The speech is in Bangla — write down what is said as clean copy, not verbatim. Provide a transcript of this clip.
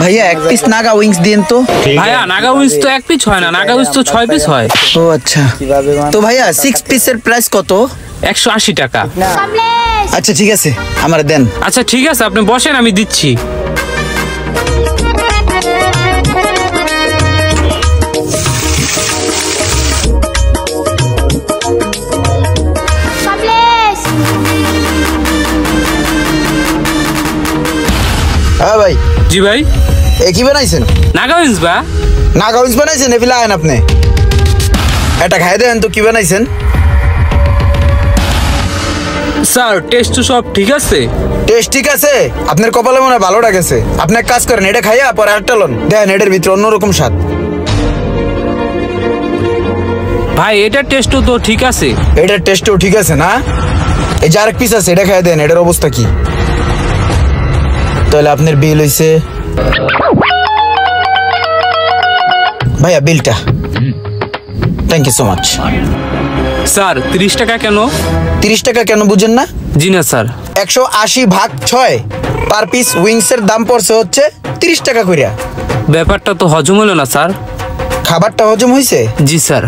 ভাইয়া এক পিস নাগা উইংস দিন তো। ভাইয়া নাগা উইংস তো এক পিস হয় না, নাগা উইংস তো 6 পিস হয়। ও আচ্ছা, তো ভাইয়া 6 পিসের প্রাইস কত? 180 টাকা। আচ্ছা ঠিক আছে, আমার দেন। আচ্ছা ঠিক আছে, আপনি বসেন, আমি দিচ্ছি। হ্যাঁ ভাই। জি ভাই। এ কি বানাইছেন? নাগা উইংস বা। নাগা উইংস বানাইছেন? এ ফিলা আয়েন আপনি, এটা খাই দেন তো। কি বানাইছেন স্যার? টেস্ট তো সব ঠিক আছে। টেস্ট ঠিক আছে? আপনার কপালে মনে হয় ভালোটা গেছে। আপনি এক কাজ করেন, এটা খাইয়া পরে আরেকটা লন, দেখেন এটার ভিতরে অন্যরকম স্বাদ। ভাই এটার টেস্টও তো ঠিক আছে। এটার টেস্টও ঠিক আছে না? এই যে আরেক পিস আছে, এটা খাইয়া দেন, এটার অবস্থা কি? তাহলে আপনার বিল হইছে ভাইয়া, বিলটা। Thank you so much. Sir 30 টাকা কেন? 30 টাকা কেন বুঝেন না? জি না স্যার। 180 ভাগ 6 পার পিস উইংসের দাম পড়ছে হচ্ছে 30 টাকা কইরা। ব্যাপারটা তো হজম হলো না স্যার। খাবারটা হজম হইছে? জি স্যার।